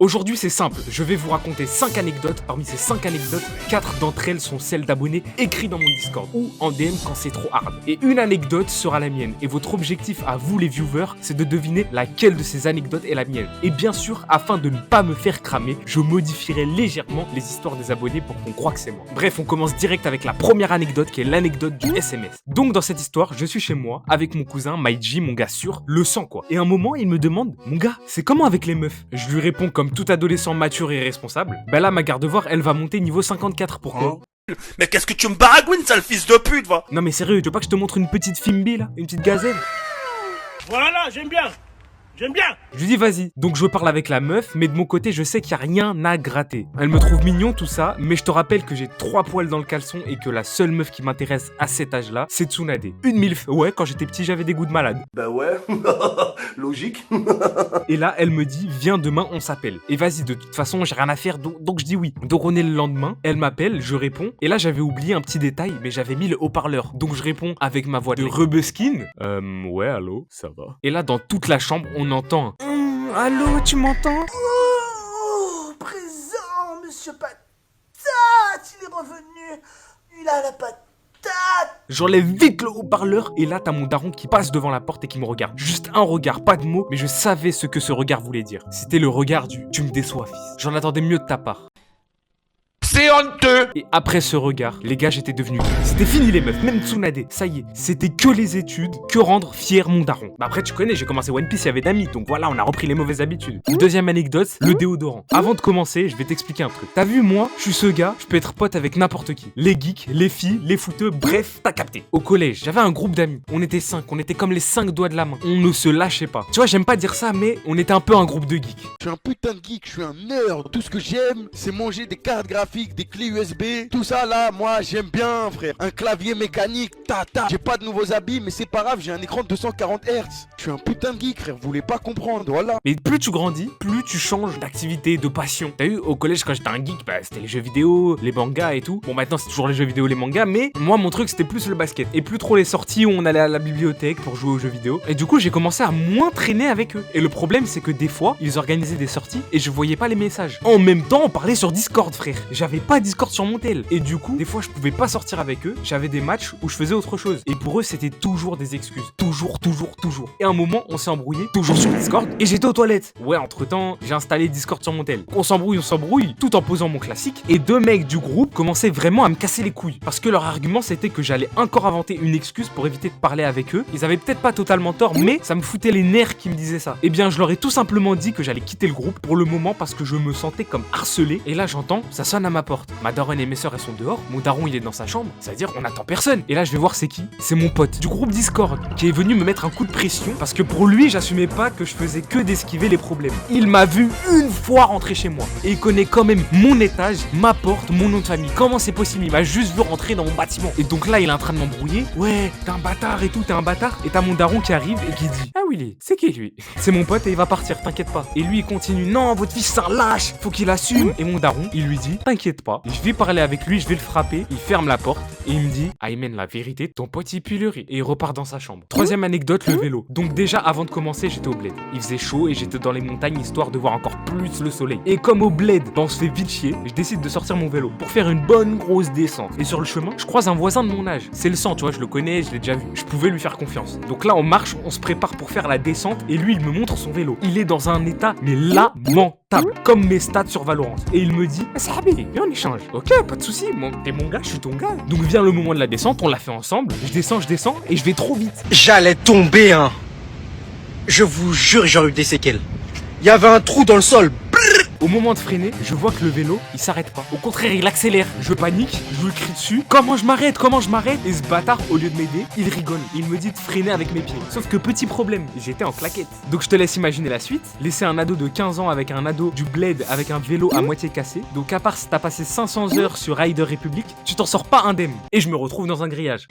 Aujourd'hui, c'est simple, je vais vous raconter 5 anecdotes. Parmi ces 5 anecdotes, 4 d'entre elles sont celles d'abonnés écrits dans mon Discord ou en DM quand c'est trop hard. Et une anecdote sera la mienne. Et votre objectif à vous, les viewers, c'est de deviner laquelle de ces anecdotes est la mienne. Et bien sûr, afin de ne pas me faire cramer, je modifierai légèrement les histoires des abonnés pour qu'on croie que c'est moi. Bref, on commence direct avec la première anecdote qui est l'anecdote du SMS. Donc, dans cette histoire, je suis chez moi avec mon cousin, Maïji, mon gars sûr, le sang quoi. Et à un moment, il me demande, mon gars, c'est comment avec les meufs? Je lui réponds comme tout adolescent mature et responsable, bah là ma garde devoir elle va monter niveau 54. Pourquoi? Mais qu'est-ce que tu me baragouines, sale fils de pute, va? Non mais sérieux, tu veux pas que je te montre une petite Fimbi là? Une petite gazelle? Voilà, j'aime bien. J'aime bien. Je lui dis vas-y. Donc je parle avec la meuf, mais de mon côté je sais qu'il y a rien à gratter. Elle me trouve mignon tout ça, mais je te rappelle que j'ai 3 poils dans le caleçon et que la seule meuf qui m'intéresse à cet âge-là, c'est Tsunade. Une milf. Ouais, quand j'étais petit j'avais des goûts de malade. Bah ouais, logique. Et là elle me dit viens demain on s'appelle. Et vas-y, de toute façon j'ai rien à faire donc je dis oui. Donc on est le lendemain, elle m'appelle, je réponds. Et là j'avais oublié un petit détail, mais j'avais mis le haut-parleur. Donc je réponds avec ma voix de rebuskin. Ouais allô, ça va. Et là dans toute la chambre on entend allô, tu m'entends? Oh, présent, monsieur Patate, il est revenu, il a la patate. J'enlève vite le haut-parleur et là t'as mon daron qui passe devant la porte et qui me regarde. Juste un regard, pas de mots, mais je savais ce que ce regard voulait dire. C'était le regard du tu me déçois fils. J'en attendais mieux de ta part. C'est honteux. Et après ce regard, les gars, j'étais devenu geek. C'était fini les meufs, même Tsunade, ça y est. C'était que les études, que rendre fier mon daron. Bah après, tu connais, j'ai commencé One Piece, il y avait d'amis, donc voilà, on a repris les mauvaises habitudes. Deuxième anecdote, le déodorant. Avant de commencer, je vais t'expliquer un truc. T'as vu, moi, je suis ce gars, je peux être pote avec n'importe qui. Les geeks, les filles, les footeux, bref, t'as capté. Au collège, j'avais un groupe d'amis. On était 5, on était comme les 5 doigts de la main. On ne se lâchait pas. Tu vois, j'aime pas dire ça, mais on était un peu un groupe de geeks. Je suis un putain de geek, je suis un nerd. Tout ce que j'aime, c'est manger des cartes graphiques, des clés USB. Tout ça là, moi j'aime bien frère. Un clavier mécanique, tata. J'ai pas de nouveaux habits, mais c'est pas grave, j'ai un écran de 240 Hz. Je suis un putain de geek frère, vous voulez pas comprendre, voilà. Mais plus tu grandis, plus tu changes d'activité, de passion. T'as vu, au collège quand j'étais un geek, bah c'était les jeux vidéo, les mangas et tout. Bon maintenant c'est toujours les jeux vidéo, les mangas, mais moi mon truc c'était plus le basket. Et plus trop les sorties où on allait à la bibliothèque pour jouer aux jeux vidéo. Et du coup j'ai commencé à moins traîner avec eux. Et le problème c'est que des fois, ils organisaient des sorties et je voyais pas les messages. En même temps, on parlait sur Discord frère. J'avais pas Discord sur mon tel. Et du coup, des fois je pouvais pas sortir avec eux. J'avais des matchs où je faisais autre chose. Et pour eux c'était toujours des excuses. Toujours. Et à un moment on s'est embrouillé, toujours sur Discord. Et j'étais aux toilettes. Ouais, entre temps, j'ai installé Discord sur mon tel. On s'embrouille, tout en posant mon classique. Et 2 mecs du groupe commençaient vraiment à me casser les couilles. Parce que leur argument c'était que j'allais encore inventer une excuse pour éviter de parler avec eux. Ils avaient peut-être pas totalement tort, mais ça me foutait les nerfs qui me disaient ça. Eh bien, je leur ai tout simplement dit que j'allais quitter le groupe pour le moment parce que je me sentais comme harcelé. Et là, j'entends, ça sonne à ma porte. Ma daronne et mes sœurs, elles sont dehors. Mon daron, il est dans sa chambre. C'est-à-dire, on attend personne. Et là, je vais voir c'est qui. C'est mon pote du groupe Discord qui est venu me mettre un coup de pression parce que pour lui, j'assumais pas que je faisais que d'esquiver les problèmes. Il m'a vu une fois rentrer chez moi et il connaît quand même mon étage, ma porte, mon nom de famille. Comment c'est possible? Il m'a juste vu rentrer dans mon bâtiment. Et donc là, il est en train de m'embrouiller. Ouais, t'es un bâtard et tout, t'es un bâtard. Et t'as mon daron qui arrive et qui dit ah Willy, c'est qui lui? C'est mon pote et il va partir, t'inquiète pas. Et lui, il continue, non, votre fils c'est un lâche, faut qu'il assume. Et mon daron, il lui dit t'inquiète pas, je vais parler avec lui, je vais le frapper. Il ferme la porte et il me dit Aymen, la vérité, ton pote il pue le riz. Et il repart dans sa chambre. Troisième anecdote, le vélo. Donc déjà avant de commencer, j'étais au bled. Il faisait chaud et j'étais dans les montagnes histoire de voir encore plus le soleil. Et comme au bled, bah, on se fait vite chier, je décide de sortir mon vélo pour faire une bonne grosse descente. Et sur le chemin, je croise un voisin de mon âge. C'est le sang, tu vois, je le connais, je l'ai déjà vu. Je pouvais lui faire confiance. Donc là on marche, on se prépare pour faire la descente et lui il me montre son vélo. Il est dans un état mais lamentable, comme mes stats sur Valorant. Et il me dit Sahabi, viens on échange. Ok, pas de soucis, t'es mon gars, je suis ton gars. Donc vient le moment de la descente, on l'a fait ensemble. Je descends et je vais trop vite. J'allais tomber, hein. Je vous jure, j'aurais eu des séquelles. Il y avait un trou dans le sol. Au moment de freiner, je vois que le vélo, il s'arrête pas. Au contraire, il accélère. Je panique, je lui crie dessus. Comment je m'arrête? Et ce bâtard, au lieu de m'aider, il rigole. Il me dit de freiner avec mes pieds. Sauf que petit problème, j'étais en claquette. Donc je te laisse imaginer la suite. Laisser un ado de 15 ans avec un ado du bled avec un vélo à moitié cassé. Donc à part si t'as passé 500 heures sur Rider Republic, tu t'en sors pas indemne. Et je me retrouve dans un grillage.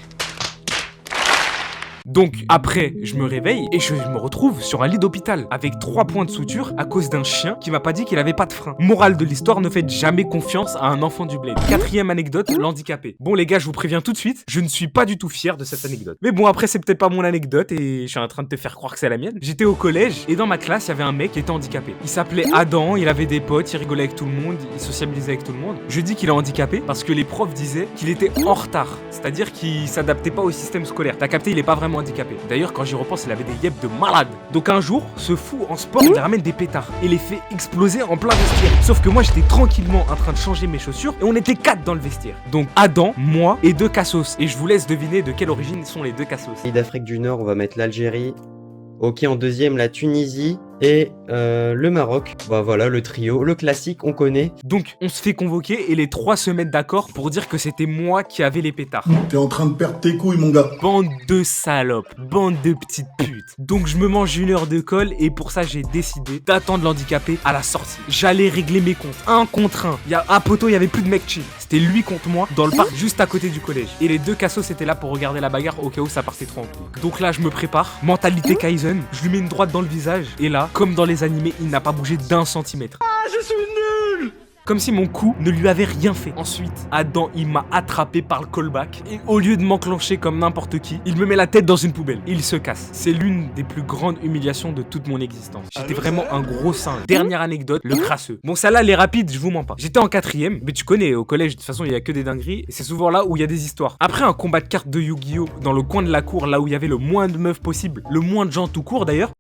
Donc après, je me réveille et je me retrouve sur un lit d'hôpital avec 3 points de suture à cause d'un chien qui m'a pas dit qu'il avait pas de frein. Morale de l'histoire, ne faites jamais confiance à un enfant du bled. 4e anecdote, l'handicapé. Bon les gars, je vous préviens tout de suite, je ne suis pas du tout fier de cette anecdote. Mais bon, après c'est peut-être pas mon anecdote et je suis en train de te faire croire que c'est la mienne. J'étais au collège et dans ma classe, il y avait un mec qui était handicapé. Il s'appelait Adam, il avait des potes, il rigolait avec tout le monde, il sociabilisait avec tout le monde. Je dis qu'il est handicapé parce que les profs disaient qu'il était en retard, c'est-à-dire qu'il s'adaptait pas au système scolaire. T'as capté, il est pas vraiment handicapé. D'ailleurs, quand j'y repense, il avait des yeux de malade. Donc un jour, ce fou en sport, il ramène des pétards et les fait exploser en plein vestiaire. Sauf que moi, j'étais tranquillement en train de changer mes chaussures et on était 4 dans le vestiaire. Donc Adam, moi et 2 cassos. Et je vous laisse deviner de quelle origine sont les 2 cassos. Pays d'Afrique du Nord, on va mettre l'Algérie. Ok, en deuxième, la Tunisie et le Maroc. Bah voilà, le trio, le classique, on connaît. Donc on se fait convoquer et les 3 se mettent d'accord pour dire que c'était moi qui avais les pétards. T'es en train de perdre tes couilles, mon gars. Bande de salopes, bande de petites putes. Donc je me mange 1 heure de colle et pour ça j'ai décidé d'attendre l'handicapé à la sortie. J'allais régler mes comptes, 1 contre 1. Il y a un poteau, il y avait plus de mecs chill. C'était lui contre moi dans le parc juste à côté du collège. Et les 2 cassos étaient là pour regarder la bagarre au cas où ça partait trop en couille. Donc là je me prépare, mentalité Kaizen, je lui mets une droite dans le visage et là, comme dans les animés, il n'a pas bougé d'1 centimètre. Ah, je suis nul! Comme si mon coup ne lui avait rien fait. Ensuite, Adam, il m'a attrapé par le callback. Et au lieu de m'enclencher comme n'importe qui, il me met la tête dans une poubelle. Et il se casse. C'est l'une des plus grandes humiliations de toute mon existence. J'étais vraiment un gros singe. Dernière anecdote, le crasseux. Bon, celle-là, elle est rapide, je vous mens pas. J'étais en 4ème, mais tu connais, au collège, de toute façon, il y a que des dingueries. Et c'est souvent là où il y a des histoires. Après un combat de cartes de Yu-Gi-Oh! Dans le coin de la cour, là où il y avait le moins de meufs possible, le moins de gens tout court d'ailleurs,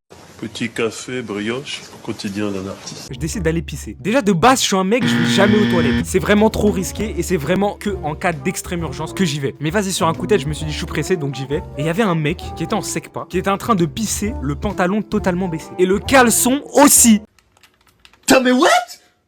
Petit café, brioche, au quotidien d'un artiste. je décide d'aller pisser. Déjà de base, je suis un mec, je vais jamais aux toilettes. C'est vraiment trop risqué et c'est vraiment que en cas d'extrême urgence que j'y vais. Mais vas-y, sur un coup de tête, je me suis dit je suis pressé donc j'y vais. Et il y avait un mec qui était en sec-pas, qui était en train de pisser, le pantalon totalement baissé. Et le caleçon aussi. Putain, mais what?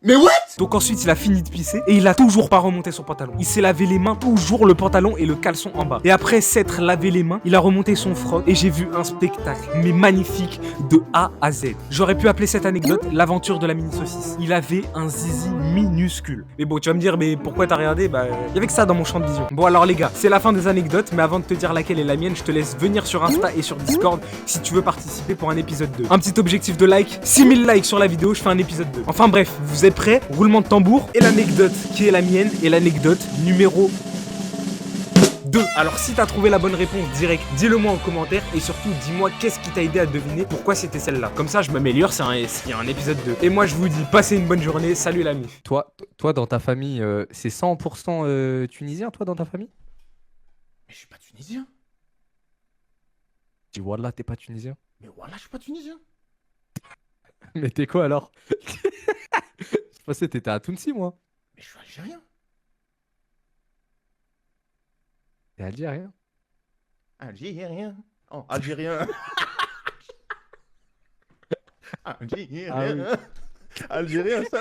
Mais what? Donc ensuite il a fini de pisser et il a toujours pas remonté son pantalon. Il s'est lavé les mains, toujours le pantalon et le caleçon en bas. Et après s'être lavé les mains, il a remonté son froc et j'ai vu un spectacle, mais magnifique, de A à Z. J'aurais pu appeler cette anecdote l'aventure de la mini saucisse. Il avait un zizi minuscule. Mais bon, tu vas me dire, mais pourquoi t'as regardé? Bah, y avait que ça dans mon champ de vision. Bon alors les gars, c'est la fin des anecdotes, mais avant de te dire laquelle est la mienne, je te laisse venir sur Insta et sur Discord si tu veux participer pour un épisode 2. Un petit objectif de like, 6000 likes sur la vidéo, je fais un épisode 2. Enfin bref, vous êtes prêts? Roulement de tambour et l'anecdote qui est la mienne est l'anecdote numéro 2. Alors si t'as trouvé la bonne réponse direct, dis-le moi en commentaire et surtout dis-moi qu'est-ce qui t'a aidé à deviner pourquoi c'était celle-là. Comme ça je m'améliore, s'il y a un épisode 2. Et moi je vous dis passez une bonne journée, salut l'ami. Toi, dans ta famille, c'est 100% tunisien, toi, dans ta famille? Mais je suis pas tunisien. Tu vois là, t'es pas tunisien? Mais voilà, je suis pas tunisien. Mais t'es quoi alors? Je pensais que t'étais à Tounsi, moi. Mais je suis algérien. T'es algérien. Algérien. Oh, algérien. Algérien. Ah oui. Algérien, ça.